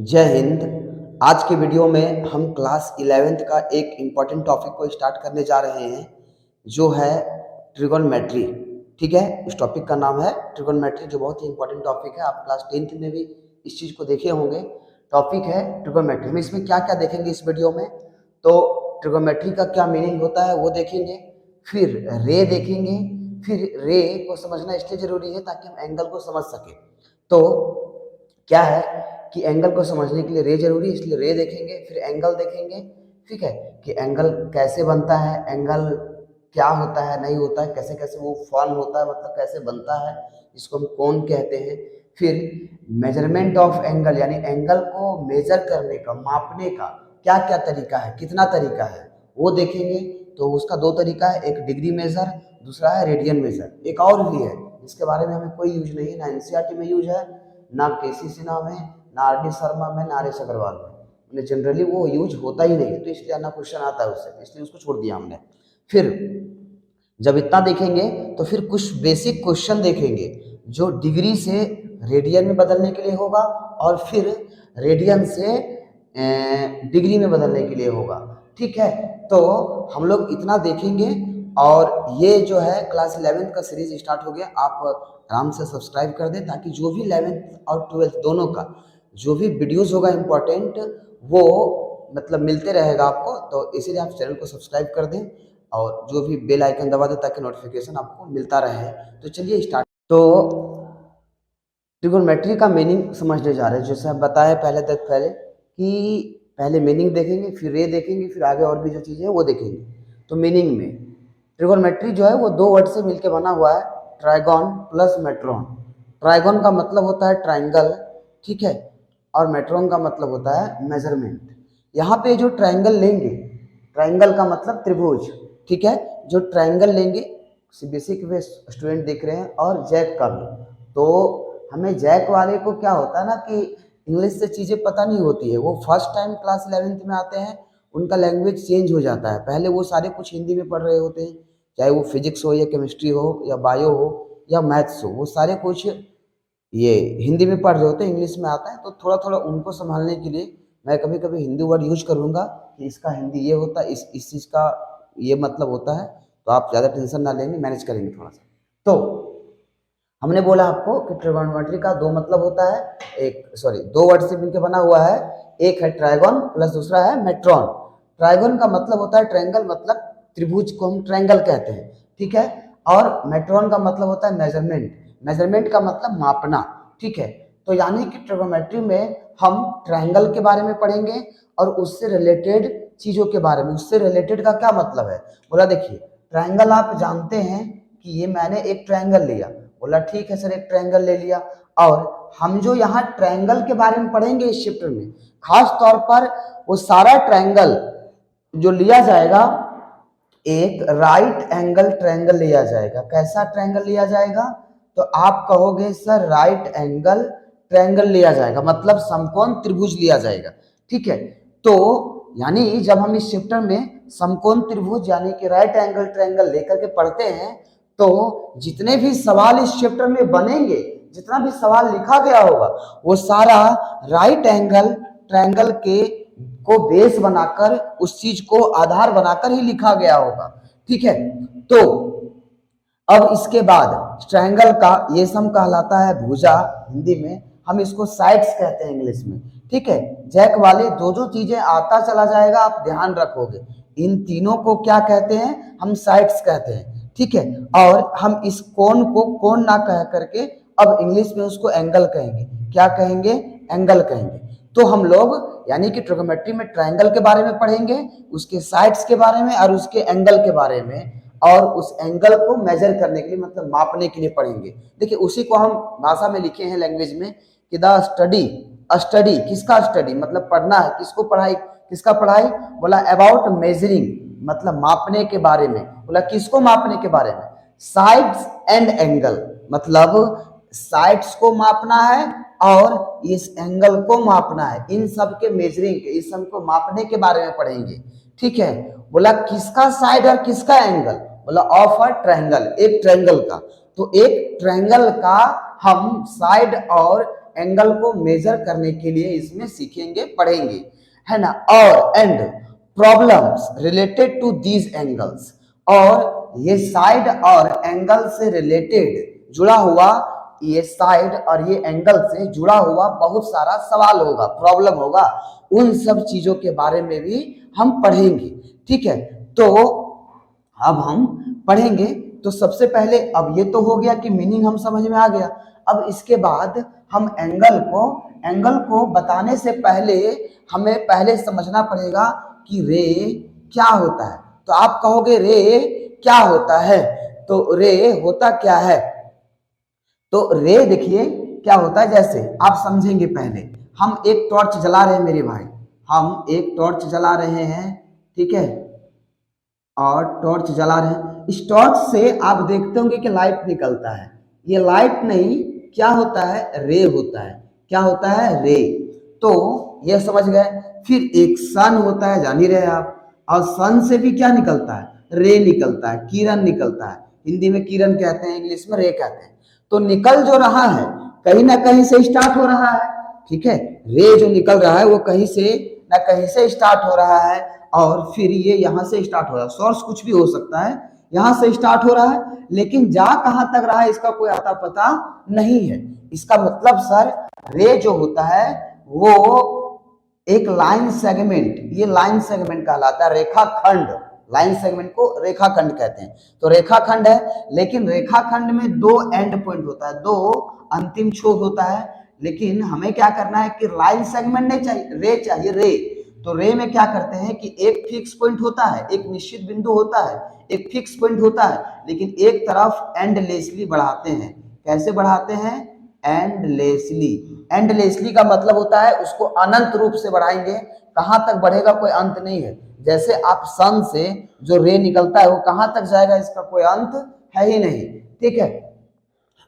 जय हिंद। आज के वीडियो में हम क्लास 11th का एक इम्पॉर्टेंट टॉपिक को स्टार्ट करने जा रहे हैं जो है ट्रिगोनोमेट्री। ठीक है, इस टॉपिक का नाम है ट्रिगोनोमेट्री, जो बहुत ही इंपॉर्टेंट टॉपिक है। आप क्लास 10th में भी इस चीज़ को देखे होंगे। टॉपिक है ट्रिगोनोमेट्री। हम इसमें क्या क्या देखेंगे इस वीडियो में, तो ट्रिगोनोमेट्री का क्या मीनिंग होता है वो देखेंगे, फिर रे देखेंगे। फिर रे को समझना इसलिए ज़रूरी है ताकि हम एंगल को समझ सकें। तो क्या है कि एंगल को समझने के लिए रे जरूरी है, इसलिए रे देखेंगे। फिर एंगल देखेंगे, ठीक है, कि एंगल कैसे बनता है, एंगल क्या होता है, नहीं होता है, कैसे कैसे वो फॉर्म होता है, मतलब कैसे बनता है, इसको हम कोण कहते हैं। फिर मेजरमेंट ऑफ एंगल, यानी एंगल को मेजर करने का, मापने का क्या क्या तरीका है, कितना तरीका है, वो देखेंगे। तो उसका दो तरीका है, एक डिग्री मेजर, दूसरा है रेडियन मेजर। एक और भी है जिसके बारे में हमें कोई यूज नहीं है, ना एनसीईआरटी में यूज है, ना केसी सिन्हा में, ना आर.डी. शर्मा में, ना आर.एस. अग्रवाल में। जनरली वो यूज होता ही नहीं है, तो इसलिए ना क्वेश्चन आता है उससे, इसलिए उसको छोड़ दिया हमने। फिर जब इतना देखेंगे तो फिर कुछ बेसिक क्वेश्चन देखेंगे जो डिग्री से रेडियन में बदलने के लिए होगा, और फिर रेडियन से डिग्री में बदलने के लिए होगा। ठीक है, तो हम लोग इतना देखेंगे। और ये जो है क्लास 11th का सीरीज स्टार्ट हो गया। आप आराम से सब्सक्राइब कर दें ताकि जो भी 11th और 12th दोनों का जो भी वीडियोस होगा इम्पोर्टेंट, वो मतलब मिलते रहेगा आपको। तो इसीलिए आप चैनल को सब्सक्राइब कर दें और जो भी बेल आइकन दबा दें ताकि नोटिफिकेशन आपको मिलता रहे। तो चलिए स्टार्ट। तो ट्रिगोनोमेट्री का मीनिंग समझने जा रहे हैं। जैसे हम बताए पहले कि पहले मीनिंग देखेंगे, फिर रे देखेंगे, फिर आगे और भी जो चीज़ें हैं वो देखेंगे। तो मीनिंग में ट्रिगोनोमेट्री जो है वो दो वर्ड से मिलकर बना हुआ है, ट्राइगोन प्लस मेट्रॉन। ट्राइगोन का मतलब होता है ट्राइंगल, ठीक है, और मेट्रॉन का मतलब होता है मेजरमेंट। यहाँ पे जो ट्राइंगल लेंगे, ट्राइंगल का मतलब त्रिभुज, ठीक है, जो ट्राइंगल लेंगे, बेसिक वे स्टूडेंट देख रहे हैं, और जैक का भी। तो हमें जैक वाले को क्या होता है ना कि इंग्लिश से चीज़ें पता नहीं होती है, वो फर्स्ट टाइम क्लास 11th में आते हैं, उनका लैंग्वेज चेंज हो जाता है। पहले वो सारे कुछ हिंदी में पढ़ रहे होते हैं, चाहे वो फिजिक्स हो या केमिस्ट्री हो या बायो हो या मैथ्स हो, वो सारे कुछ ये हिंदी में पढ़ रहे होते हैं, इंग्लिश में आता है। तो थोड़ा थोड़ा उनको संभालने के लिए मैं कभी कभी हिंदी वर्ड यूज करूँगा कि इसका हिंदी ये होता है, इस चीज़ का ये मतलब होता है। तो आप ज़्यादा टेंशन ना लेंगे, मैनेज करेंगे थोड़ा सा। तो हमने बोला आपको कि ट्रिगोनोमेट्री का दो मतलब होता है, दो वर्ड से मिलकर बना हुआ है। एक है ट्राइगोन प्लस दूसरा है मेट्रॉन। ट्राइगोन का मतलब होता है ट्रायंगल, मतलब त्रिभुज को हम ट्रायंगल कहते हैं, ठीक है। और मेट्रॉन का मतलब होता है मेजरमेंट। मेजरमेंट का मतलब मापना, ठीक है। तो यानी कि ट्रिगोनोमेट्री में हम ट्रायंगल के बारे में पढ़ेंगे और उससे रिलेटेड चीजों के बारे में। उससे रिलेटेड का क्या मतलब है, बोला देखिए, ट्रायंगल आप जानते हैं कि ये मैंने एक ट्रायंगल लिया, बोला ठीक है सर, एक ट्रायंगल ले लिया। और हम जो यहाँ ट्रायंगल के बारे में पढ़ेंगे इस चैप्टर में, खास तौर पर वो सारा ट्रायंगल जो लिया जाएगा, एक राइट एंगल ट्रायंगल लिया जाएगा। कैसा ट्रायंगल लिया जाएगा, तो आप कहोगे सर राइट एंगल ट्रायंगल लिया जाएगा, मतलब समकोण त्रिभुज लिया जाएगा, ठीक है। तो यानी जब हम इस चैप्टर में समकोण त्रिभुज यानी कि राइट एंगल ट्रायंगल लेकर के पढ़ते हैं, तो जितने भी सवाल इस चैप्टर में बनेंगे, जितना भी सवाल लिखा गया होगा, वो सारा राइट एंगल ट्रायंगल के को बेस बनाकर, उस चीज को आधार बनाकर ही लिखा गया होगा, ठीक है। तो अब इसके बाद ट्रायंगल का ये सम कहलाता है भुजा, हिंदी में हम इसको साइड्स कहते हैं इंग्लिश में, ठीक है। जैक वाले दो जो चीजें आता चला जाएगा, आप ध्यान रखोगे, इन तीनों को क्या कहते हैं, हम साइड्स कहते हैं, ठीक है। और हम इस कोण को कोण ना कह करके अब इंग्लिश में उसको एंगल कहेंगे। क्या कहेंगे, एंगल कहेंगे। तो हम लोग यानी कि ट्रिगोनोमेट्री में ट्रायंगल के बारे में पढ़ेंगे, उसके साइड्स के बारे में और उसके एंगल के बारे में, और उस एंगल को मेजर करने के लिए, मतलब मापने के लिए पढ़ेंगे। देखिए उसी को हम भाषा में लिखे हैं लैंग्वेज में कि द स्टडी, स्टडी किसका स्टडी, मतलब पढ़ना है, किसको पढ़ाई, किसका पढ़ाई, बोला अबाउट मेजरिंग, मतलब मापने के बारे में। बोला किसको मापने के बारे में, साइड्स एंड एंगल, मतलब साइड्स को मापना है और इस एंगल को मापना है। इन सब के मेजरिंग के, इस सब को मापने के बारे में पढ़ेंगे, ठीक है। बोला किसका साइड और किसका एंगल, बोला ऑफ अ ट्रायंगल, एक ट्रायंगल का। तो एक ट्रायंगल का हम साइड और एंगल को मेजर करने के लिए इसमें सीखेंगे, पढ़ेंगे, है ना। और and problems related to these angles, और ये साइड और एंगल से रिलेटेड जुड़ा हुआ, ये साइड और ये एंगल से जुड़ा हुआ बहुत सारा सवाल होगा, प्रॉब्लम होगा, उन सब चीजों के बारे में भी हम पढ़ेंगे, ठीक है। तो अब हम पढ़ेंगे, तो सबसे पहले अब ये तो हो गया कि मीनिंग हम समझ में आ गया। अब इसके बाद हम एंगल को बताने से पहले हमें पहले समझना पड़ेगा कि रे क्या होता है। तो आप कहोगे रे क्या होता है, तो रे होता क्या है। तो रे देखिए क्या होता है, जैसे आप समझेंगे। पहले हम एक टॉर्च जला रहे हैं मेरे भाई, हम एक टॉर्च जला रहे हैं, ठीक है, और टॉर्च जला रहे हैं। इस टॉर्च से आप देखते होंगे कि लाइट निकलता है। ये लाइट नहीं, क्या होता है, रे होता है। क्या होता है, रे। तो ये समझ गए। फिर एक सन होता है, जान ही रहे आप, और सन से भी क्या निकलता है, रे निकलता है, किरण निकलता है। हिंदी में किरण कहते हैं, इंग्लिश में रे कहते हैं। तो निकल जो रहा है कहीं ना कहीं से स्टार्ट हो रहा है, ठीक है। रे जो निकल रहा है वो कहीं से ना कहीं से स्टार्ट हो रहा है, और फिर ये यहाँ से स्टार्ट हो रहा है। सोर्स कुछ भी हो सकता है, यहाँ से स्टार्ट हो रहा है, लेकिन जा कहाँ तक रहा है इसका कोई आता पता नहीं है। इसका मतलब सर रे जो होता है वो एक लाइन सेगमेंट, ये लाइन सेगमेंट कहलाता है, रेखाखंड। लाइन सेगमेंट को रेखाखंड कहते हैं। तो रेखाखंड है, लेकिन रेखाखंड में दो एंड पॉइंट होता है, दो अंतिम छोर होता है। लेकिन हमें क्या करना है कि लाइन सेगमेंट नहीं चाहिए, रे चाहिए, रे। तो रे में क्या करते हैं कि एक फिक्स पॉइंट होता है, एक निश्चित बिंदु होता है, एक फिक्स पॉइंट होता है, लेकिन एक तरफ एंडलेसली बढ़ाते हैं। कैसे बढ़ाते हैं, एंडलेसली। एंडलेसली का मतलब होता है उसको अनंत रूप से बढ़ाएंगे, कहां तक बढ़ेगा कोई अंत नहीं है। जैसे आप सन से जो रे निकलता है वो कहां तक जाएगा, इसका कोई अंत है ही नहीं, ठीक है।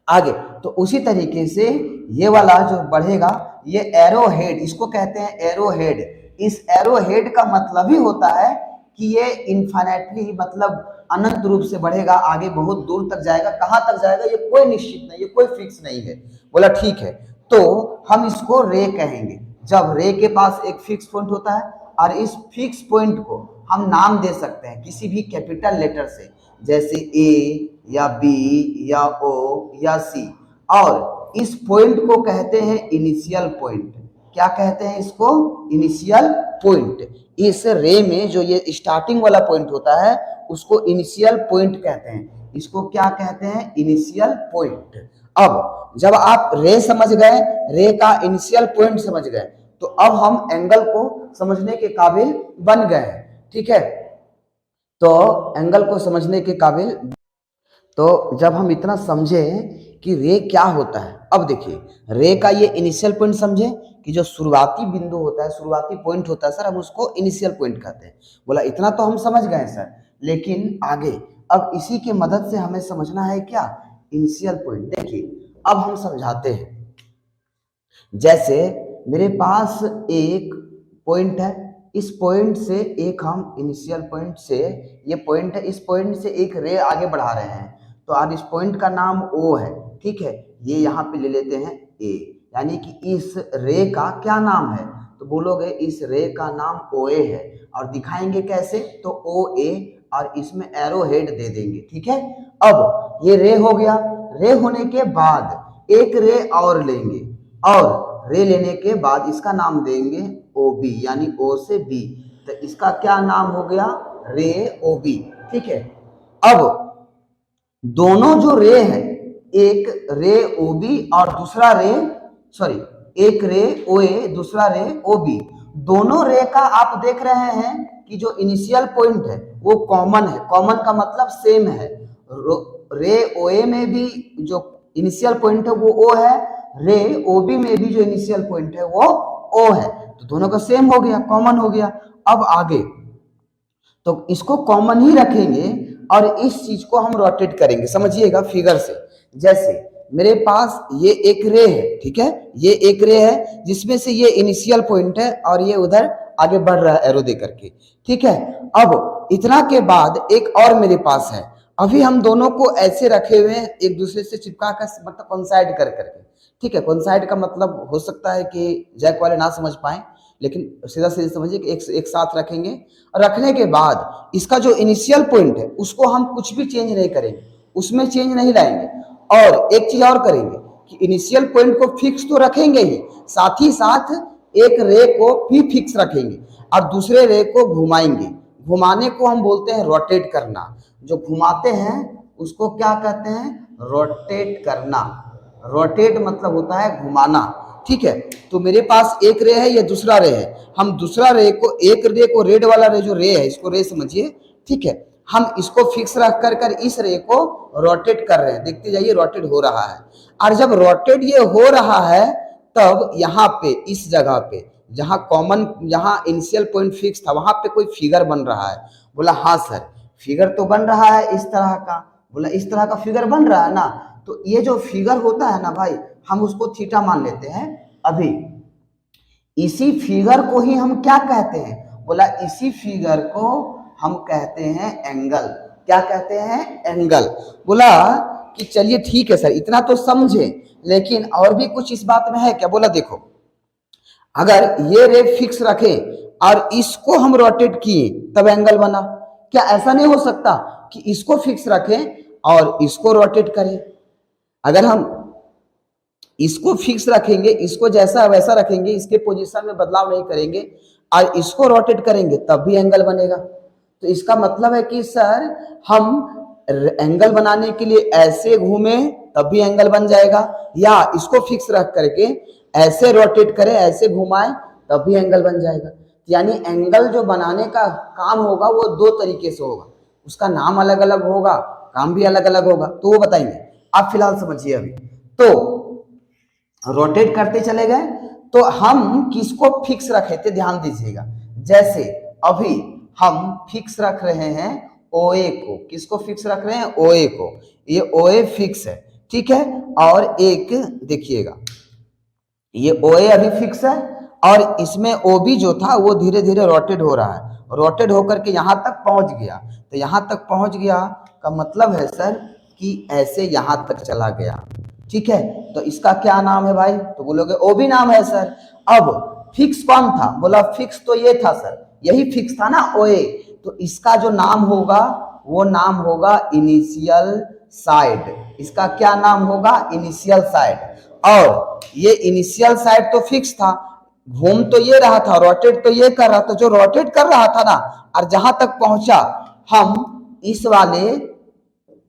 आगे तो उसी तरीके से ये वाला जो बढ़ेगा, ये एरो हेड, इसको कहते हैं एरो हेड। इस एरो हेड का मतलब ही होता है कि ये इनफाइनाइटली, मतलब अनंत रूप से बढ़ेगा, आगे बहुत दूर तक जाएगा। कहां तक जाएगा ये कोई निश्चित नहीं, ये कोई फिक्स नहीं है। बोला ठीक है, तो हम इसको रे कहेंगे। जब रे के पास एक फिक्स पॉइंट होता है, और इस फिक्स पॉइंट को हम नाम दे सकते हैं किसी भी कैपिटल लेटर से, जैसे ए या बी या ओ या सी, और इस पॉइंट को कहते हैं इनिशियल पॉइंट। क्या कहते हैं इसको, इनिशियल पॉइंट। इस रे में जो ये स्टार्टिंग वाला पॉइंट होता है उसको इनिशियल पॉइंट कहते हैं। इसको क्या कहते हैं, इनिशियल पॉइंट। अब जब आप रे समझ गए, रे का इनिशियल पॉइंट समझ गए, तो अब हम एंगल को समझने के काबिल बन गए, ठीक है। तो एंगल को समझने के काबिल, तो जब हम इतना समझे कि रे क्या होता है, अब देखिए रे का ये इनिशियल पॉइंट समझे कि जो शुरुआती बिंदु होता है, शुरुआती पॉइंट होता है सर, हम उसको इनिशियल पॉइंट कहते हैं। बोला इतना तो हम समझ गए सर, लेकिन आगे अब इसी के मदद से हमें समझना है क्या, इनिशियल पॉइंट। देखिए अब हम समझाते हैं। जैसे मेरे पास एक पॉइंट है, इस पॉइंट से एक हम इनिशियल पॉइंट से, ये पॉइंट है, इस पॉइंट से एक रे आगे बढ़ा रहे हैं। तो आज इस पॉइंट का नाम ओ है, ठीक है। ये यहाँ पे ले लेते हैं ए, यानी कि इस रे का क्या नाम है, तो बोलोगे इस रे का नाम ओ ए है। और दिखाएंगे कैसे, तो ओ ए और इसमें एरो हेड दे देंगे, ठीक है। अब ये रे हो गया, रे होने के बाद एक रे और लेंगे, और रे लेने के बाद इसका नाम देंगे ओ बी, यानी ओ से बी। तो इसका क्या नाम हो गया, रे ओ बी, ठीक है। अब दोनों जो रे है, एक रे ओ बी और दूसरा रे, सॉरी, एक रे ओ ए दूसरा रे ओ बी, दोनों रे का आप देख रहे हैं कि जो इनिशियल पॉइंट है वो कॉमन है। कॉमन का मतलब सेम है। रे ओ ए में भी जो इनिशियल पॉइंट है वो ओ है, रे ओ बी में भी जो इनिशियल पॉइंट है वो ओ है। तो दोनों का सेम हो गया, कॉमन हो गया। अब आगे तो इसको कॉमन ही रखेंगे और इस चीज को हम रोटेट करेंगे, समझिएगा फिगर से। जैसे मेरे पास ये एक रे है, ठीक है, ये एक रे है जिसमें से ये इनिशियल पॉइंट है और ये उधर आगे बढ़ रहा है एरो दे करके, ठीक है। अब इतना के बाद एक और मेरे पास है, अभी हम दोनों को ऐसे रखे हुए हैं, एक दूसरे से चिपका कर, मतलब कोइंसाइड कर करके, ठीक है। कोइंसाइड का मतलब हो सकता है कि जैक वाले ना समझ पाए, लेकिन सीधा सीधा समझिए कि एक साथ रखेंगे, और रखने के बाद इसका जो इनिशियल पॉइंट है उसको हम कुछ भी चेंज नहीं करेंगे, उसमें चेंज नहीं लाएंगे। और एक चीज और करेंगे कि इनिशियल पॉइंट को फिक्स तो रखेंगे ही, साथ ही साथ एक रे को भी फिक्स रखेंगे और दूसरे रे को घुमाएंगे। घुमाने को हम बोलते हैं रोटेट करना। जो घुमाते हैं उसको क्या कहते हैं? रोटेट करना। रोटेट मतलब होता है घुमाना, ठीक है। तो मेरे पास एक रे है, ये दूसरा रे है, हम दूसरा रे को, एक रे को, रेड वाला रे जो रे है, इसको रे समझिए, ठीक है। हम इसको फिक्स रख कर इस रे को रोटेट कर रहे हैं, देखते जाइए रोटेट हो रहा है। और जब रोटेट ये हो रहा है तब यहाँ पे इस जगह पे जहाँ कॉमन, जहाँ इनिशियल पॉइंट फिक्स था, वहां पे कोई फिगर बन रहा है। बोला हाँ सर, फिगर तो बन रहा है इस तरह का। बोला इस तरह का फिगर बन रहा है ना, तो ये जो फिगर होता है ना भाई, हम उसको थीटा मान लेते हैं। अभी इसी फिगर को ही हम क्या कहते हैं? बोला इसी फिगर को हम कहते हैं एंगल। क्या कहते हैं? एंगल। बोला कि चलिए ठीक है सर, इतना तो समझे, लेकिन और भी कुछ इस बात में है क्या? बोला देखो, अगर ये रे फिक्स रखे और इसको हम रोटेट किए तब एंगल बना। क्या ऐसा नहीं हो सकता कि इसको फिक्स रखें और इसको रोटेट करें? अगर हम इसको फिक्स रखेंगे, इसको जैसा वैसा रखेंगे, इसके पोजीशन में बदलाव नहीं करेंगे और इसको रोटेट करेंगे तब भी एंगल बनेगा। तो इसका मतलब है कि सर हम एंगल बनाने के लिए ऐसे घूमे तब भी एंगल बन जाएगा, या इसको फिक्स रख करके ऐसे रोटेट करें, ऐसे घुमाएं तब भी एंगल बन जाएगा। यानी एंगल जो बनाने का काम होगा वो दो तरीके से होगा, उसका नाम अलग अलग होगा, काम भी अलग अलग होगा, तो वो बताएंगे। आप फिलहाल समझिए। अभी तो रोटेट करते चले गए, तो हम किसको फिक्स रखे थे ध्यान दीजिएगा। जैसे अभी हम फिक्स रख रहे हैं OA को। किसको फिक्स रख रहे हैं? OA को। ये OA फिक्स है, ठीक है। और एक देखिएगा, ये OA अभी फिक्स है और इसमें OB जो था वो धीरे धीरे रोटेट हो रहा है, रोटेट होकर के यहाँ तक पहुंच गया। तो यहाँ तक पहुंच गया का मतलब है सर कि ऐसे यहाँ तक चला गया, ठीक है। तो इसका क्या नाम है भाई? तो बोलोगे OB नाम है सर। अब फिक्स कौन था? बोला फिक्स तो ये था सर, यही फिक्स था ना OA। तो इसका जो नाम होगा वो नाम होगा इनिशियल साइड। इसका क्या नाम होगा? Initial side. और ये इनिशियल साइड तो फिक्स था, घूम तो ये रहा था, रोटेट तो ये कर रहा था, जो रोटेट कर रहा था ना, और जहां तक पहुंचा हम इस वाले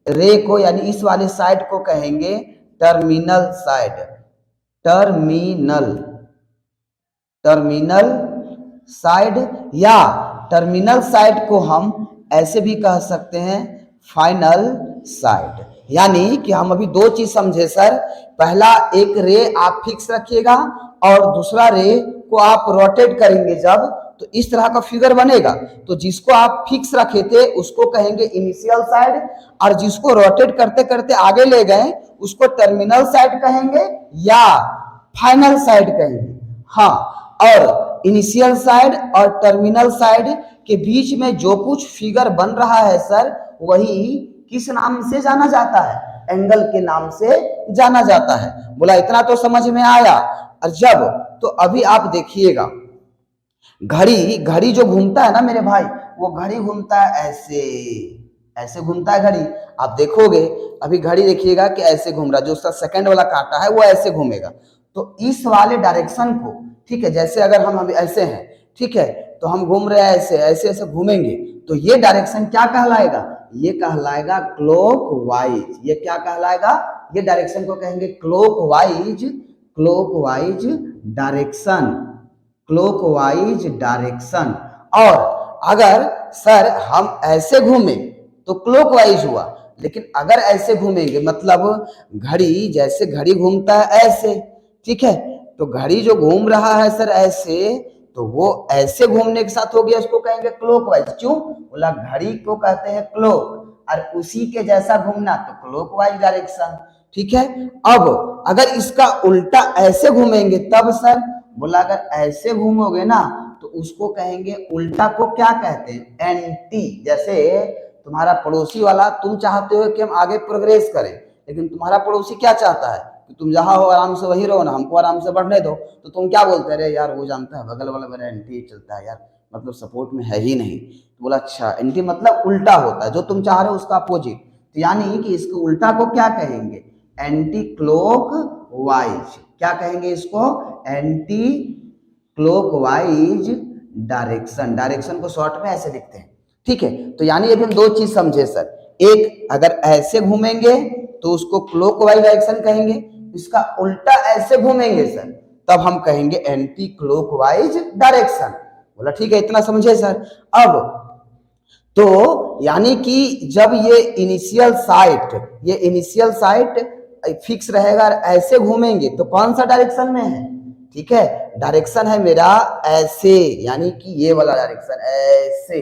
रे को, यानी इस वाले साइड को कहेंगे टर्मिनल साइड। टर्मिनल साइड, या टर्मिनल साइड को हम ऐसे भी कह सकते हैं फाइनल साइड। यानी कि हम अभी दो चीज समझे सर। पहला, एक रे आप फिक्स रखिएगा और दूसरा रे को आप रोटेट करेंगे जब, तो इस तरह का फिगर बनेगा। तो जिसको आप फिक्स रखे थे उसको कहेंगे इनिशियल साइड, और जिसको रोटेट करते करते आगे ले गए उसको टर्मिनल साइड कहेंगे या फाइनल साइड कहेंगे। हाँ, और इनिशियल साइड और टर्मिनल साइड के बीच में जो कुछ फिगर बन रहा है सर, वही किस नाम से जाना जाता है? एंगल के नाम से जाना जाता है। बोला इतना तो समझ में आया। और जब, तो अभी आप देखिएगा, घड़ी जो घूमता है ना मेरे भाई, वो घड़ी घूमता है ऐसे घूमता है घड़ी। आप देखोगे अभी घड़ी देखिएगा कि ऐसे घूम रहा है, जो उसका सेकंड वाला कांटा है वो ऐसे घूमेगा। तो इस वाले डायरेक्शन को, ठीक है, जैसे अगर हम अभी ऐसे हैं, ठीक है, तो हम घूम रहे हैं ऐसे घूमेंगे, तो ये डायरेक्शन क्या कहलाएगा? ये कहलाएगा क्लॉकवाइज। ये क्या कहलाएगा? ये डायरेक्शन को कहेंगे क्लॉकवाइज डायरेक्शन। Clockwise direction. और अगर सर हम ऐसे घूमे तो क्लॉकवाइज हुआ, लेकिन अगर ऐसे घूमेंगे, मतलब घड़ी, जैसे घड़ी घूमता है ऐसे, ठीक है, तो घड़ी जो घूम रहा है सर ऐसे, तो वो ऐसे घूमने के साथ हो गया, उसको कहेंगे क्लॉकवाइज। क्यों? बोला घड़ी को कहते हैं क्लॉक, और उसी के जैसा घूमना तो क्लॉकवाइज डायरेक्शन, ठीक है। अब अगर इसका उल्टा ऐसे घूमेंगे तब सर, बोला अगर ऐसे घूमोगे ना तो उसको कहेंगे, उल्टा को क्या कहते हैं? एंटी। जैसे तुम्हारा पड़ोसी वाला, तुम चाहते हो कि हम आगे प्रोग्रेस करें, लेकिन तुम्हारा पड़ोसी क्या चाहता है कि तुम जहाँ हो आराम से वही रहो ना, हमको आराम से बढ़ने दो। तो तुम क्या बोलते रहे, यार वो जानता है बगल वाला मेरा एंटी चलता है यार, मतलब सपोर्ट में है ही नहीं। तो बोला अच्छा, एंटी मतलब उल्टा होता है, जो तुम चाह रहे हो उसका अपोजिट। तो यानी कि इसको उल्टा को क्या कहेंगे, एंटी क्लॉक वाइज। क्या कहेंगे इसको, एंटी क्लॉकवाइज डायरेक्शन। डायरेक्शन को शॉर्ट में ऐसे लिखते हैं, ठीक है। तो यानी अभी हम दो चीज समझे सर, एक अगर ऐसे घूमेंगे तो उसको क्लॉकवाइज डायरेक्शन कहेंगे, इसका उल्टा ऐसे घूमेंगे सर तब हम कहेंगे एंटी क्लॉकवाइज डायरेक्शन। बोला ठीक है, इतना समझे सर। अब तो यानी कि जब ये इनिशियल साइट फिक्स रहेगा, ऐसे घूमेंगे तो कौन सा डायरेक्शन में है, ठीक है, डायरेक्शन है मेरा ऐसे, यानी कि ये वाला डायरेक्शन ऐसे।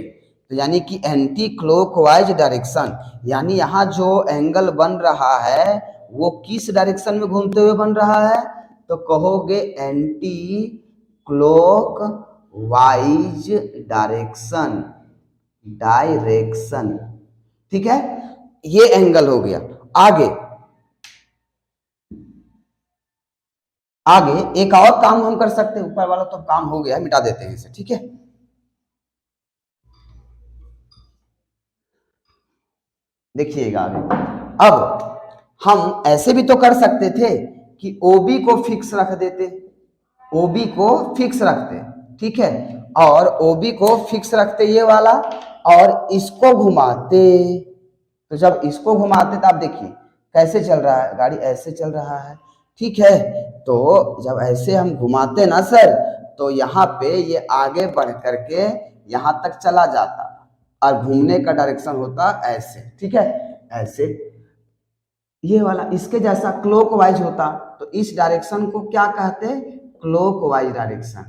तो यानी कि एंटी क्लॉकवाइज डायरेक्शन, यानी यहाँ जो एंगल बन रहा है वो किस डायरेक्शन में घूमते हुए बन रहा है, तो कहोगे एंटी क्लॉकवाइज डायरेक्शन, ठीक है। ये एंगल हो गया। आगे एक और काम हम कर सकते हैं, ऊपर वाला तो काम हो गया, मिटा देते हैं इसे, ठीक है। देखिएगा आगे, अब हम ऐसे भी तो कर सकते थे कि ओबी को फिक्स रख देते, ओबी को फिक्स रखते, ठीक है, और ओबी को फिक्स रखते ये वाला, और इसको घुमाते। तो जब इसको घुमाते तो आप देखिए कैसे चल रहा है, गाड़ी ऐसे चल रहा है, ठीक है। तो जब ऐसे हम घुमाते ना सर, तो यहाँ पे ये आगे बढ़ करके यहाँ तक चला जाता, और घूमने का डायरेक्शन होता ऐसे, ठीक है, ऐसे ये वाला इसके जैसा क्लॉकवाइज होता। तो इस डायरेक्शन को क्या कहते हैं, क्लॉकवाइज डायरेक्शन,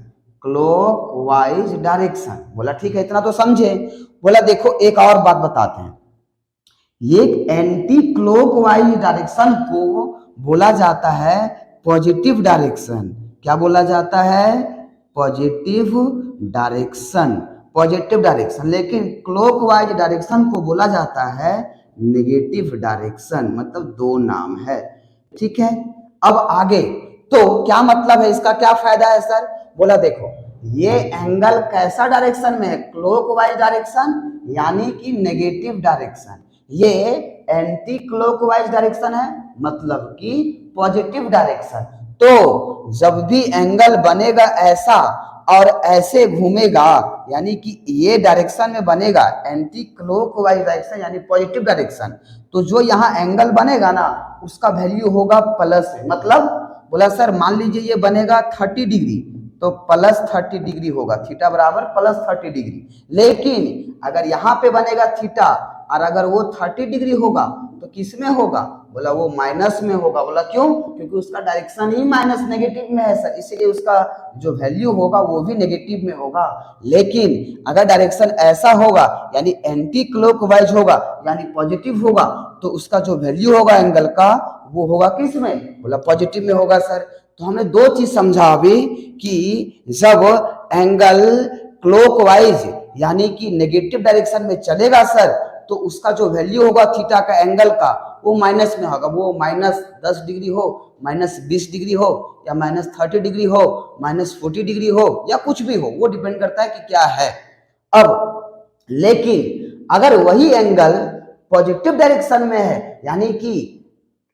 क्लॉकवाइज डायरेक्शन। बोला ठीक है, इतना तो समझे। बोला देखो एक और बात बताते हैं, ये एंटी क्लॉकवाइज डायरेक्शन को बोला जाता है पॉजिटिव डायरेक्शन। क्या बोला जाता है, पॉजिटिव डायरेक्शन, पॉजिटिव डायरेक्शन। लेकिन क्लॉकवाइज डायरेक्शन को बोला जाता है नेगेटिव डायरेक्शन, मतलब दो नाम है, ठीक है। अब आगे तो क्या मतलब है इसका, क्या फायदा है सर। बोला देखो ये एंगल कैसा डायरेक्शन में है, क्लॉकवाइज डायरेक्शन, यानी कि नेगेटिव डायरेक्शन। ये एंटी क्लॉकवाइज डायरेक्शन है, मतलब कि पॉजिटिव डायरेक्शन। तो जब भी एंगल बनेगा ऐसा और ऐसे घूमेगा, यानी कि ये डायरेक्शन में बनेगा एंटी क्लॉकवाइज डायरेक्शन यानी पॉजिटिव डायरेक्शन, तो जो यहाँ एंगल बनेगा ना उसका वैल्यू होगा प्लस। मतलब बोला सर मान लीजिए ये बनेगा 30 डिग्री, तो प्लस 30 डिग्री होगा, थीटा बराबर प्लस 30 डिग्री। लेकिन अगर यहाँ पे बनेगा थीटा और अगर वो 30 डिग्री होगा तो किस में होगा, बोला वो माइनस में होगा। बोला क्यों, क्योंकि उसका डायरेक्शन ही माइनस नेगेटिव में है सर, इसीलिए उसका जो वैल्यू होगा वो भी नेगेटिव में होगा। लेकिन अगर डायरेक्शन ऐसा होगा यानी एंटी क्लॉकवाइज होगा यानी पॉजिटिव होगा, तो उसका जो वैल्यू होगा एंगल का वो होगा किस में, बोला पॉजिटिव में होगा सर। तो हमने दो चीज समझा अभी कि जब एंगल क्लॉकवाइज यानी कि नेगेटिव डायरेक्शन में चलेगा सर, तो उसका जो वैल्यू होगा थीटा का एंगल का वो माइनस में होगा। वो -10 डिग्री हो, -20 डिग्री हो, या -30 डिग्री हो, -40 डिग्री हो, या कुछ भी हो, वो डिपेंड करता है कि क्या है। अब लेकिन अगर वही एंगल पॉजिटिव डायरेक्शन में है यानी कि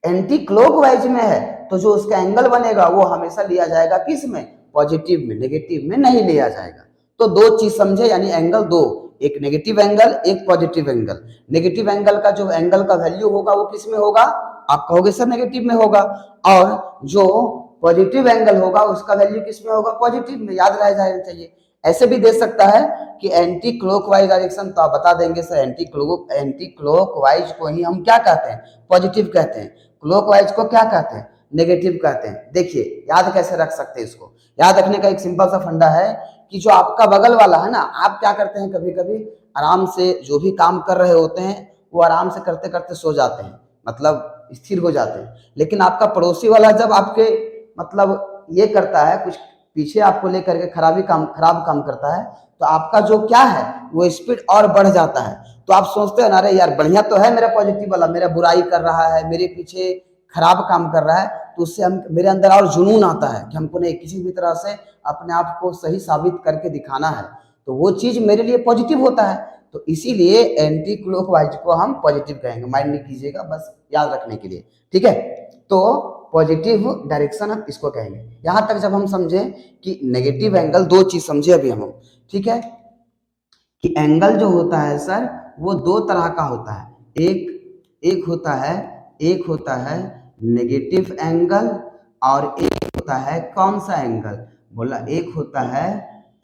एंटी क्लॉकवाइज में है, तो जो उसका एंगल बनेगा वो हमेशा लिया जाएगा किस में, पॉजिटिव में, नेगेटिव में नहीं लिया जाएगा। तो दो चीज समझे, यानी एंगल दो, एक नेगेटिव एंगल एक पॉजिटिव एंगल। नेगेटिव एंगल का जो एंगल का वैल्यू होगा वो किस में होगा, आप कहोगे सर नेगेटिव में होगा, और जो पॉजिटिव एंगल होगा उसका वैल्यू किस में होगा, पॉजिटिव में। याद रह जाना चाहिए। ऐसे भी दे सकता है कि एंटी क्लॉकवाइज डायरेक्शन, तो आप बता देंगे सर एंटी क्लॉकवाइज को ही हम क्या कहते हैं, पॉजिटिव कहते हैं, क्लॉकवाइज को क्या कहते हैं, नेगेटिव कहते हैं। देखिए याद कैसे रख सकते हैं इसको, याद रखने का एक सिंपल सा फंडा है कि जो आपका बगल वाला है ना, आप क्या करते हैं कभी कभी आराम से जो भी काम कर रहे होते हैं वो आराम से करते करते सो जाते हैं, मतलब स्थिर हो जाते हैं। लेकिन आपका पड़ोसी वाला जब आपके मतलब ये करता है कुछ पीछे आपको लेकर के खराब काम करता है, तो आपका जो क्या है वो स्पीड और बढ़ जाता है। तो आप सोचते हैं ना, अरे यार बढ़िया तो है मेरा पॉजिटिव वाला, मेरा बुराई कर रहा है, मेरे पीछे खराब काम कर रहा है, तो उससे हम मेरे अंदर और जुनून आता है कि हमको नहीं किसी भी तरह से अपने आप को सही साबित करके दिखाना है, तो वो चीज मेरे लिए पॉजिटिव होता है। तो इसीलिए एंटी क्लॉकवाइज को हम पॉजिटिव कहेंगे, माइंड नहीं कीजिएगा, बस याद रखने के लिए, ठीक है। तो पॉजिटिव डायरेक्शन हम इसको कहेंगे। यहां तक जब हम समझे कि नेगेटिव एंगल, दो चीज समझे अभी हम, ठीक है, कि एंगल जो होता है सर वो दो तरह का होता है, एक होता है नेगेटिव एंगल और एक होता है कौन सा एंगल, बोला एक होता है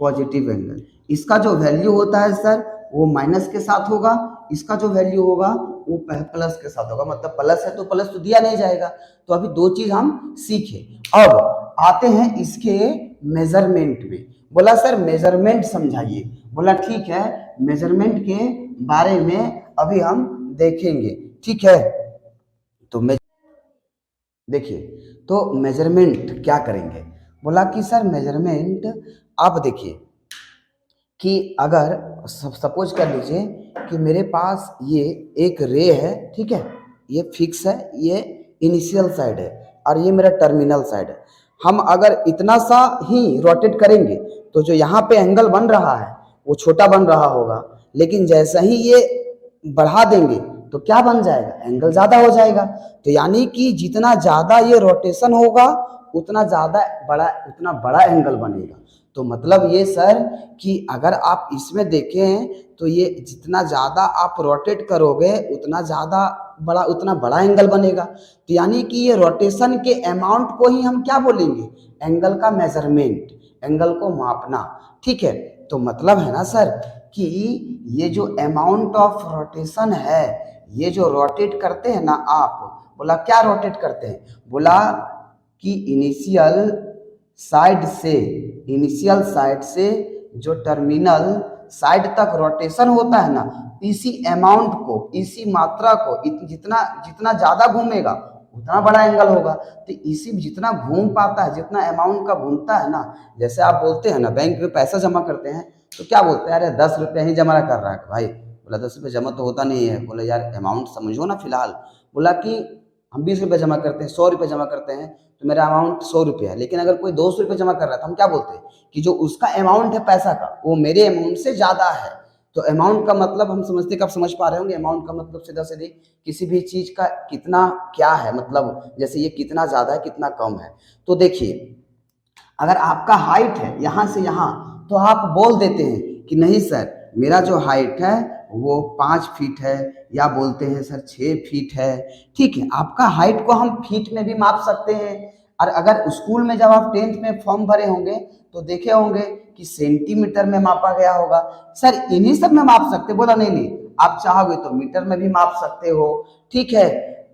पॉजिटिव एंगल। इसका जो वैल्यू होता है सर वो माइनस के साथ होगा, इसका जो वैल्यू होगा वो प्लस के साथ होगा, मतलब प्लस है तो प्लस तो दिया नहीं जाएगा। तो अभी दो चीज हम सीखे। अब आते हैं इसके मेजरमेंट में। बोला सर मेजरमेंट समझाइए, बोला ठीक है, मेजरमेंट के बारे में अभी हम देखेंगे, ठीक है। तो देखिए, तो मेजरमेंट क्या करेंगे, बोला कि सर मेजरमेंट आप देखिए कि अगर सपोज कर लीजिए कि मेरे पास ये एक रे है, ठीक है, ये फिक्स है, ये इनिशियल साइड है और ये मेरा टर्मिनल साइड है। हम अगर इतना सा ही रोटेट करेंगे तो जो यहाँ पे एंगल बन रहा है वो छोटा बन रहा होगा, लेकिन जैसे ही ये बढ़ा देंगे तो क्या बन जाएगा, एंगल ज्यादा हो जाएगा। तो यानी कि जितना ज्यादा ये रोटेशन होगा उतना बड़ा एंगल बनेगा। तो मतलब ये सर कि अगर आप इसमें देखें तो ये जितना ज्यादा आप रोटेट करोगे उतना बड़ा एंगल बनेगा। तो यानी कि ये रोटेशन के अमाउंट को ही हम क्या बोलेंगे, एंगल का मेजरमेंट, एंगल को मापना, ठीक है। तो मतलब है ना सर कि ये जो अमाउंट ऑफ रोटेशन है, ये जो रोटेट करते हैं ना आप, बोला क्या रोटेट करते हैं, बोला कि इनिशियल साइड से जो टर्मिनल साइड तक रोटेशन होता है ना, इसी अमाउंट को, इसी मात्रा को जितना ज्यादा घूमेगा उतना बड़ा एंगल होगा। तो इसी जितना घूम पाता है, जितना अमाउंट का घूमता है ना, जैसे आप बोलते हैं ना बैंक में पैसा जमा करते हैं तो क्या बोलते हैं, अरे 10 रुपये ही जमा कर रहा है भाई, बोला 10 रुपये जमा तो होता नहीं है, बोला यार अमाउंट समझो ना फिलहाल। बोला कि हम 20 रुपये जमा करते हैं, 100 रुपये जमा करते हैं, तो मेरा अमाउंट 100 रुपये है, लेकिन अगर कोई 200 रुपये जमा कर रहा है तो हम क्या बोलते हैं कि जो उसका अमाउंट है पैसा का वो मेरे अमाउंट से ज़्यादा है। तो अमाउंट का मतलब हम समझते, कब समझ पा रहे होंगे, अमाउंट का मतलब सीधा सीधी किसी भी चीज़ का कितना क्या है, मतलब जैसे ये कितना ज़्यादा है कितना कम है। तो देखिए अगर आपका हाइट है यहाँ से यहाँ, तो आप बोल देते हैं कि नहीं सर मेरा जो हाइट है वो 5 फीट है, या बोलते हैं सर 6 फीट है, ठीक है। आपका हाइट को हम फीट में भी माप सकते हैं। और अगर स्कूल में जब आप 10th में फॉर्म भरे होंगे तो देखे होंगे कि सेंटीमीटर में मापा गया होगा, सर इन्हीं सब में माप सकते। बोला नहीं नहीं, आप चाहोगे तो मीटर में भी माप सकते हो, ठीक है।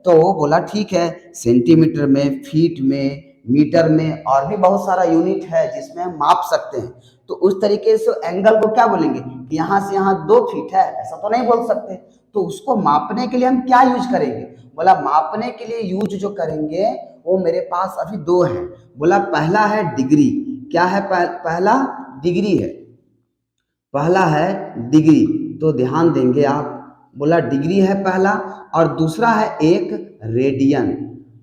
तो बोला ठीक है, सेंटीमीटर में, फीट में, मीटर में और भी बहुत सारा यूनिट है जिसमें हम माप सकते हैं। तो उस तरीके से एंगल को क्या बोलेंगे कि यहाँ से यहाँ 2 फीट है, ऐसा तो नहीं बोल सकते। तो उसको मापने के लिए हम क्या यूज करेंगे, बोला मापने के लिए यूज जो करेंगे वो मेरे पास अभी 2 है। बोला पहला है डिग्री, क्या है, पहला डिग्री है, पहला है डिग्री, तो ध्यान देंगे आप। बोला डिग्री है पहला, और दूसरा है एक रेडियन।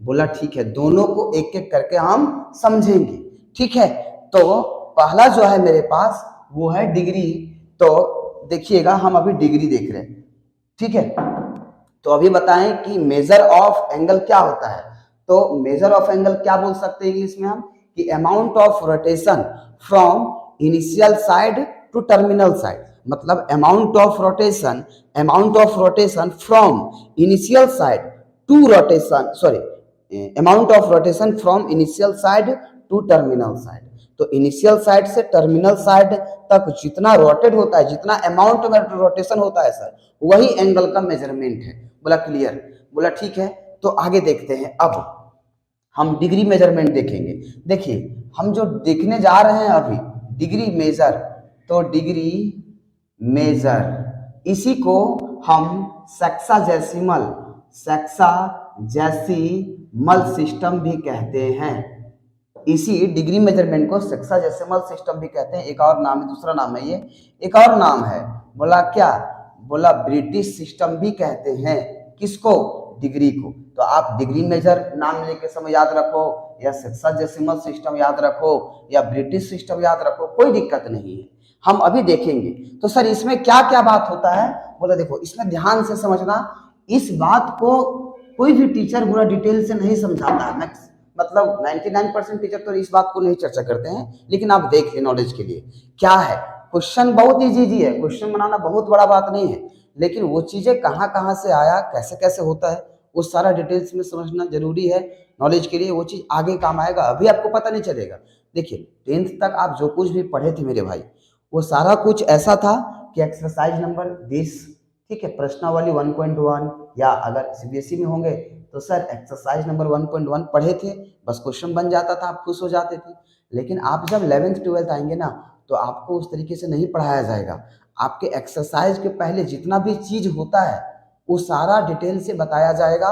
बोला ठीक है, दोनों को एक एक करके हम समझेंगे, ठीक है। तो पहला जो है मेरे पास वो है डिग्री। तो देखिएगा हम अभी डिग्री देख रहे हैं, ठीक है। तो अभी बताएं कि मेजर ऑफ एंगल क्या होता है। तो मेजर ऑफ एंगल क्या बोल सकते हैं इंग्लिश में हम, कि amount of rotation from initial side to terminal side, मतलब amount of rotation from initial side to rotation, amount of rotation from initial side to terminal side. तो इनिशियल साइड से टर्मिनल साइड तक जितना rotate होता है, जितना amount में rotation होता है सर, वही एंगल का मेजरमेंट है। बोला क्लियर, बोला ठीक है। तो आगे देखते हैं, अब हम डिग्री मेजरमेंट देखेंगे। देखिए हम जो देखने जा रहे हैं अभी डिग्री मेजर, तो डिग्री मेजर इसी को हम सेक्साजेसिमल सिस्टम भी कहते हैं। इसी डिग्री मेजरमेंट को सेक्साजेसिमल सिस्टम भी कहते हैं। एक और नाम है, दूसरा नाम है, ये एक और नाम है, बोला क्या, बोला ब्रिटिश सिस्टम भी कहते हैं। किसको? डिग्री को। तो आप डिग्री मेजर नाम लेके समय याद रखो, या सेक्साजेसिमल सिस्टम याद रखो, या ब्रिटिश सिस्टम याद रखो, कोई दिक्कत नहीं है, हम अभी देखेंगे। तो सर इसमें क्या क्या बात होता है? बोला देखो इसमें ध्यान से समझना, इस बात को कोई भी टीचर पूरा डिटेल से नहीं समझाता है, मतलब 99% टीचर तो इस बात को नहीं चर्चा करते हैं, लेकिन आप देख लें नॉलेज के लिए क्या है। क्वेश्चन बहुत इजी है, क्वेश्चन बनाना बहुत बड़ा बात नहीं है, लेकिन वो चीजें कहाँ कहाँ से आया, कैसे कैसे होता है, वो सारा डिटेल्स में समझना जरूरी है नॉलेज के लिए। वो चीज आगे काम आएगा, अभी आपको पता नहीं चलेगा। देखिए 10th तक आप जो कुछ भी पढ़े थे मेरे भाई, वो सारा कुछ ऐसा था कि एक्सरसाइज नंबर 20, ठीक है, प्रश्नावली 1.1, या अगर सीबीएसई में होंगे तो सर एक्सरसाइज नंबर 1.1 पढ़े थे, बस क्वेश्चन बन जाता था, आप खुश हो जाते थे। लेकिन आप जब 11th 12th आएंगे ना, तो आपको उस तरीके से नहीं पढ़ाया जाएगा। आपके एक्सरसाइज के पहले जितना भी चीज होता है वो सारा डिटेल से बताया जाएगा,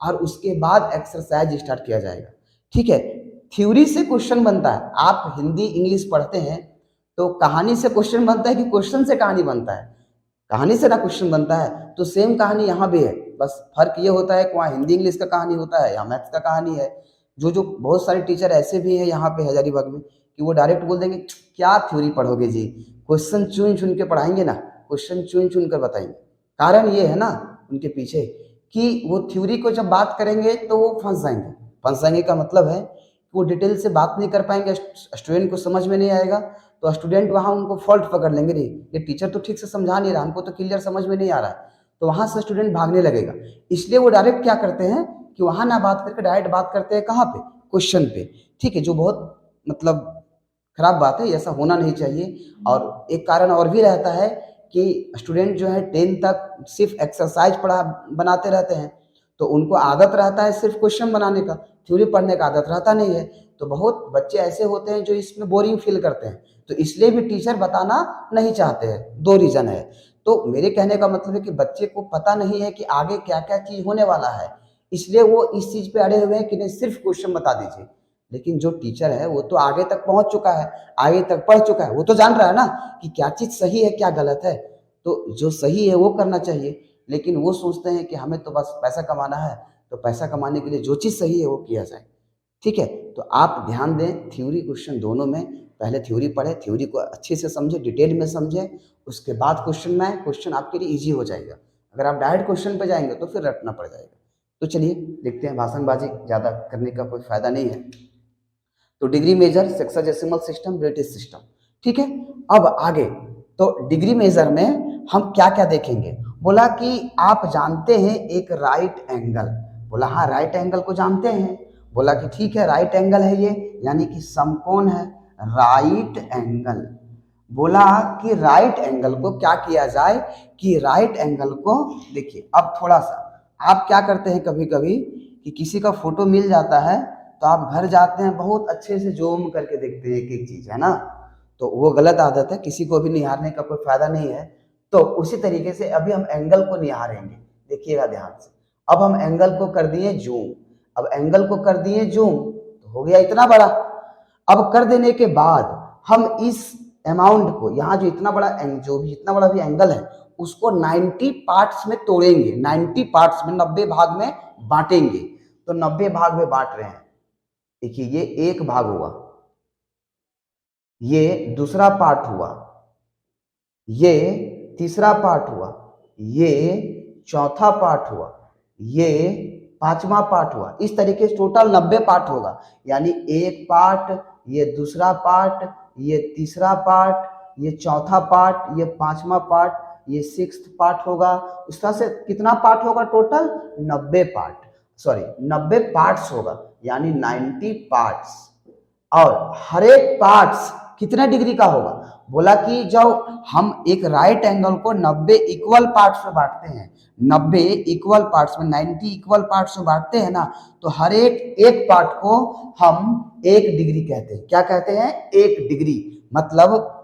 और उसके बाद एक्सरसाइज स्टार्ट किया जाएगा, ठीक है। थ्योरी से क्वेश्चन बनता है, आप हिंदी इंग्लिश पढ़ते हैं तो कहानी से क्वेश्चन बनता है कि क्वेश्चन से कहानी बनता है? कहानी से ना क्वेश्चन बनता है। तो सेम कहानी यहाँ भी है, बस फर्क ये होता है कि वहाँ हिंदी इंग्लिश का कहानी होता है, यहाँ मैथ्स का कहानी है। जो बहुत सारे टीचर ऐसे भी हैं यहाँ पे हजारीबाग में कि वो डायरेक्ट बोल देंगे क्या थ्योरी पढ़ोगे जी, क्वेश्चन चुन चुन के पढ़ाएंगे ना, क्वेश्चन चुन चुन कर बताएंगे। कारण ये है ना उनके पीछे कि वो थ्योरी को जब बात करेंगे तो वो फंस जाएंगे। फंस जाएंगे का मतलब है कि वो डिटेल से बात नहीं कर पाएंगे, स्टूडेंट को समझ में नहीं आएगा, तो स्टूडेंट वहाँ उनको फॉल्ट पकड़ लेंगे, नहीं ये टीचर तो ठीक से समझा नहीं रहा, हमको तो क्लियर समझ में नहीं आ रहा है, तो वहाँ से स्टूडेंट भागने लगेगा। इसलिए वो डायरेक्ट क्या करते हैं कि वहाँ ना बात करके डायरेक्ट बात करते हैं कहाँ पे? क्वेश्चन पे, ठीक है, जो बहुत मतलब खराब बात है, ऐसा होना नहीं चाहिए। और एक कारण और भी रहता है कि स्टूडेंट जो है 10 तक सिर्फ एक्सरसाइज बनाते रहते हैं, तो उनको आदत रहता है सिर्फ क्वेश्चन बनाने का, थ्योरी पढ़ने का आदत रहता नहीं है। तो बहुत बच्चे ऐसे होते हैं जो इसमें बोरिंग फील करते हैं, तो इसलिए भी टीचर बताना नहीं चाहते हैं। 2 रीजन है। तो मेरे कहने का मतलब है कि बच्चे को पता नहीं है कि आगे क्या क्या चीज होने वाला है, इसलिए वो इस चीज पे अड़े हुए हैं कि नहीं सिर्फ क्वेश्चन बता दीजिए। लेकिन जो टीचर है वो तो आगे तक पहुंच चुका है, आगे तक पढ़ चुका है, वो तो जान रहा है ना कि क्या चीज सही है क्या गलत है। तो जो सही है वो करना चाहिए, लेकिन वो सोचते हैं कि हमें तो बस पैसा कमाना है, तो पैसा कमाने के लिए जो चीज सही है वो किया जाए, ठीक है। तो आप ध्यान दें थ्योरी क्वेश्चन दोनों में, पहले थ्योरी पढ़े, थ्योरी को अच्छे से समझे, डिटेल में समझे, उसके बाद क्वेश्चन में आए, क्वेश्चन आपके लिए इजी हो जाएगा। अगर आप डायरेक्ट क्वेश्चन पे जाएंगे तो फिर रटना पड़ जाएगा। तो चलिए देखते हैं, भाषणबाजी ज़्यादा करने का कोई फायदा नहीं है। तो degree measure, sexagesimal system, British system, ठीक है। अब आगे तो डिग्री मेजर में हम क्या क्या देखेंगे? बोला कि आप जानते हैं एक राइट एंगल। बोला हाँ राइट एंगल को जानते हैं। बोला कि ठीक है राइट एंगल है ये, यानी कि समकोण है, राइट एंगल। बोला कि राइट एंगल को क्या किया जाए कि राइट एंगल को देखिए, अब थोड़ा सा आप क्या करते हैं कभी कभी कि किसी का फोटो मिल जाता है तो आप घर जाते हैं बहुत अच्छे से जूम करके देखते हैं एक एक चीज, है ना। तो वो गलत आदत है, किसी को भी निहारने का कोई फायदा नहीं है। तो उसी तरीके से अभी हम एंगल को निहारेंगे, देखिएगा ध्यान से। अब हम एंगल को कर दिए जूम, अब एंगल को कर दिए जूम तो हो गया इतना बड़ा। अब कर देने के बाद हम इस अमाउंट को, यहाँ जो इतना बड़ा जो भी इतना बड़ा भी एंगल है उसको 90 पार्ट्स में तोड़ेंगे, 90 पार्ट्स में 90 भाग में बांटेंगे। तो 90 भाग में बांट रहे हैं, देखिए ये एक भाग हुआ, ये दूसरा पार्ट हुआ, ये तीसरा पार्ट हुआ, ये चौथा पार्ट हुआ, ये पांचवा पार्ट हुआ। इस तरीके से टोटल 90 पार्ट होगा, यानी एक पार्ट, ये दूसरा पार्ट, ये तीसरा पार्ट, ये चौथा पार्ट, ये पांचवा पार्ट, ये 6th पार्ट होगा। उस तरह से कितना पार्ट होगा टोटल? 90 पार्ट, सॉरी 90 पार्ट्स होगा, यानी 90 पार्ट्स। और हर एक पार्ट्स कितने डिग्री का होगा? बोला कि जब हम एक राइट एंगल को 90 इक्वल पार्ट्स में बांटते हैं, 90 इक्वल पार्ट्स में, 90 इक्वल पार्ट्स में बांटते हैं ना, तो हर एक पार्ट को हम 1 डिग्री कहते हैं। क्या कहते हैं? 1 डिग्री। मतलब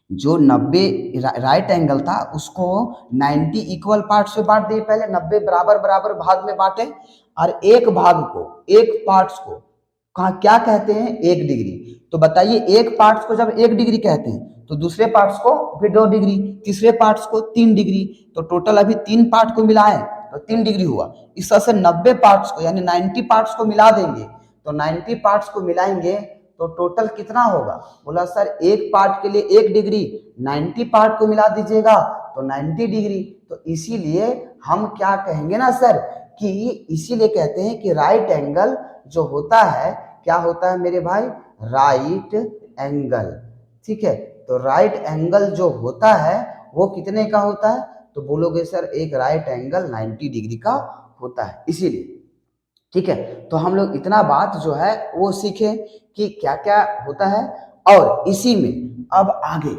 जो 90 राइट एंगल था उसको 90 इक्वल पार्ट्स में बांट दिए, पहले 90 बराबर बराबर भाग में बांटे, और एक भाग को, एक पार्ट्स को क्या कहते हैं? 1 डिग्री। तो बताइए एक पार्ट्स को जब 1 डिग्री कहते हैं तो दूसरे पार्ट्स को फिर 2 डिग्री, तीसरे पार्ट्स को 3 डिग्री, तो टोटल अभी 3 पार्ट को मिलाएं तो 3 डिग्री हुआ। इस तरह से 90 पार्ट्स को यानी 90 पार्ट्स को मिला देंगे, तो 90 पार्ट्स को मिलाएंगे तो टोटल कितना होगा? बोला सर एक पार्ट के लिए 1 डिग्री, 90 पार्ट को मिला दीजिएगा तो 90 डिग्री। तो इसीलिए हम क्या कहेंगे ना सर कि इसीलिए कहते हैं कि राइट एंगल जो होता है क्या होता है मेरे भाई? Right angle. ठीक है, तो राइट एंगल जो होता है वो कितने का होता है? तो बोलोगे सर एक राइट एंगल 90 डिग्री का होता है, इसीलिए। ठीक है, तो हम लोग इतना बात जो है वो सीखे कि क्या क्या होता है। और इसी में अब आगे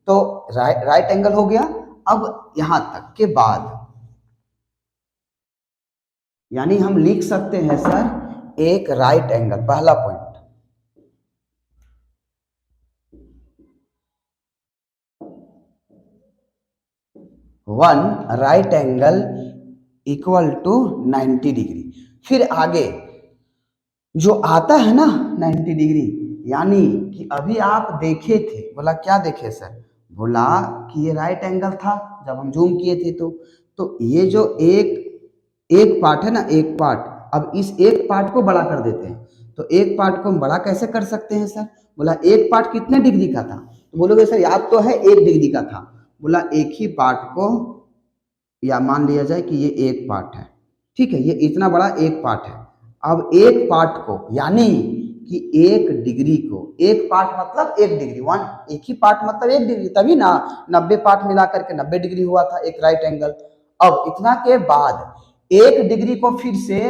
तो राइट एंगल हो गया। अब यहां तक के बाद यानी हम लिख सकते हैं सर एक राइट एंगल, पहला point. One right angle equal to 90 degree. फिर आगे जो आता है ना 90 डिग्री, यानी कि अभी आप देखे थे, बोला क्या देखे सर? बोला कि ये राइट एंगल था जब हम जूम किए थे। तो ये जो एक पार्ट है ना, एक पार्ट, अब इस एक पार्ट को बड़ा कर देते हैं। तो एक पार्ट को हम बड़ा कैसे कर सकते हैं सर? बोला एक पार्ट कितने डिग्री का था? तो बोलोगे सर याद तो है 1 डिग्री का था। बोला एक ही पार्ट को या मान लिया जाए कि ये एक पार्ट है, ठीक है, ये इतना बड़ा एक पार्ट है। अब एक पार्ट को यानी कि 1 डिग्री को, एक पार्ट मतलब 1 डिग्री, एक ही पार्ट मतलब 1 डिग्री, तभी ना 90 पार्ट मिला करके 90 डिग्री हुआ था एक राइट एंगल। अब इतना के बाद 1 डिग्री को फिर से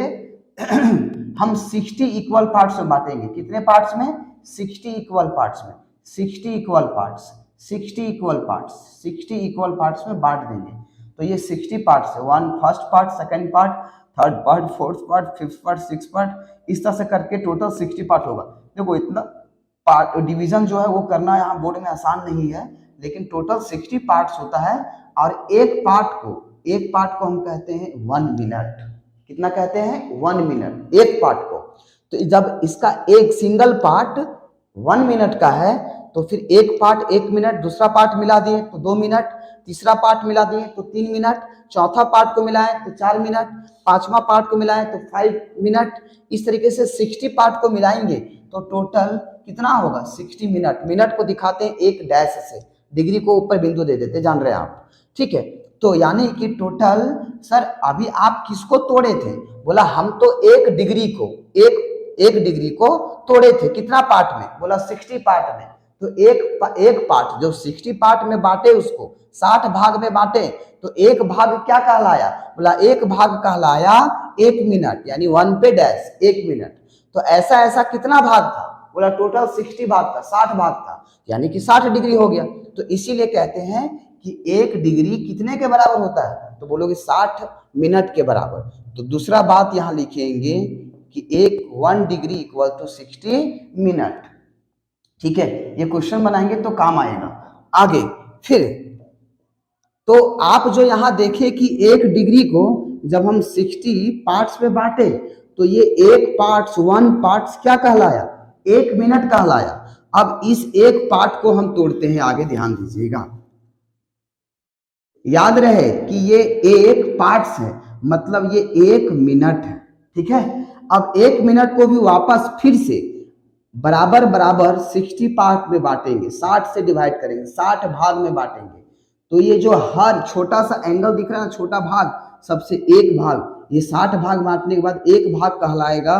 हम 60 इक्वल पार्ट्स में बांटेंगे। कितने पार्ट्स में? 60 इक्वल पार्ट्स में, 60 equal parts, 60 equal parts, 60 equal parts में बांट देंगे। तो ये 60 पार्ट्स है, 1 first part, second part, third part, fourth part, fifth part, six part, इस तरह से करके टोटल 60 पार्ट होगा। देखो इतना पार्ट डिवीजन जो है वो करना यहाँ बोर्ड में आसान नहीं है, लेकिन टोटल 60 पार्ट्स होता है। और एक पार्ट को हम कहते हैं 1 मिनट। कितना कहते हैं? 1 मिनट एक पार्ट को। तो जब इसका एक सिंगल पार्ट 1 मिनट का है तो फिर एक पार्ट 1 मिनट, दूसरा पार्ट मिला दिए तो 2 मिनट, तीसरा पार्ट मिला दिए तो 3 मिनट, चौथा पार्ट को मिलाएं तो 4 मिनट, पांचवा पार्ट को मिलाएं तो 5 मिनट। इस तरीके से 60 पार्ट को मिलाएंगे तो टोटल कितना होगा? 60 मिनट। मिनट को दिखाते हैं एक डैश से, डिग्री को ऊपर बिंदु दे देते, जान रहे हैं आप। ठीक है, तो यानी कि टोटल सर अभी आप किसको तोड़े थे? बोला हम तो 1 डिग्री को, एक डिग्री को तोड़े थे। कितना पार्ट में? बोला 60 पार्ट में। तो एक पार्ट जो 60 पार्ट में बांटे, उसको 60 भाग में बांटे तो एक भाग क्या कहलाया? बोला एक भाग कहलाया 1 मिनट, यानी 1 पे डैश 1 मिनट। तो ऐसा कितना भाग था? बोला टोटल 60 भाग था, 60 भाग था, यानी कि 60 डिग्री हो गया। तो इसीलिए कहते हैं कि 1 डिग्री कितने के बराबर होता है? तो बोलोगे 60 मिनट के बराबर। तो दूसरा बात यहां लिखेंगे कि 1 डिग्री इक्वल टू 60 मिनट। ठीक है, ये क्वेश्चन बनाएंगे तो काम आएगा आगे। फिर तो आप जो यहां देखें कि 1 डिग्री को जब हम 60 पार्ट्स में बांटे तो ये एक पार्ट्स 1 पार्ट्स क्या कहलाया? 1 मिनट कहलाया। अब इस एक पार्ट को हम तोड़ते हैं, आगे ध्यान दीजिएगा, याद रहे कि ये एक पार्ट्स है, मतलब ये 1 मिनट है। ठीक है, अब 1 मिनट को भी वापस फिर से बराबर 60 पार्ट में बांटेंगे, 60 से डिवाइड करेंगे, 60 भाग में बांटेंगे। तो ये जो हर छोटा सा एंगल दिख रहा है ना, छोटा भाग, सबसे एक भाग, ये 60 भाग बांटने के बाद एक भाग कहलाएगा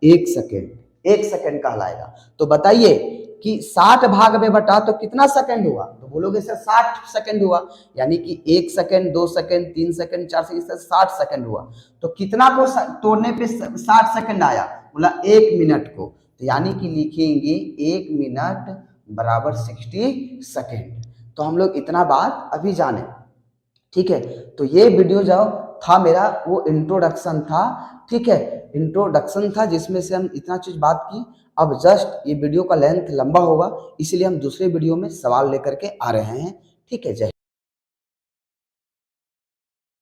1 सेकेंड, 1 सेकेंड कहलाएगा। तो बताइए कि 60 भाग में बटा तो कितना सेकंड हुआ? तो बोलोगे सर 60 सेकंड हुआ, यानी कि 1 second, 2 second, 3 second, 4 second, 60 second हुआ। तो कितना को तोड़ने पे 60 सेकंड आया? बोला 1 मिनट को। तो यानी कि लिखेंगे 1 मिनट बराबर 60 सेकंड। तो हम लोग इतना बात अभी जाने। ठीक है, तो ये वीडियो जो था मेरा वो इंट्रोडक्शन था। ठीक है, इंट्रोडक्शन था जिसमें से हम इतना चीज बात की। अब जस्ट ये वीडियो का लेंथ लंबा होगा, इसलिए हम दूसरे वीडियो में सवाल लेकर के आ रहे हैं। ठीक है, जय।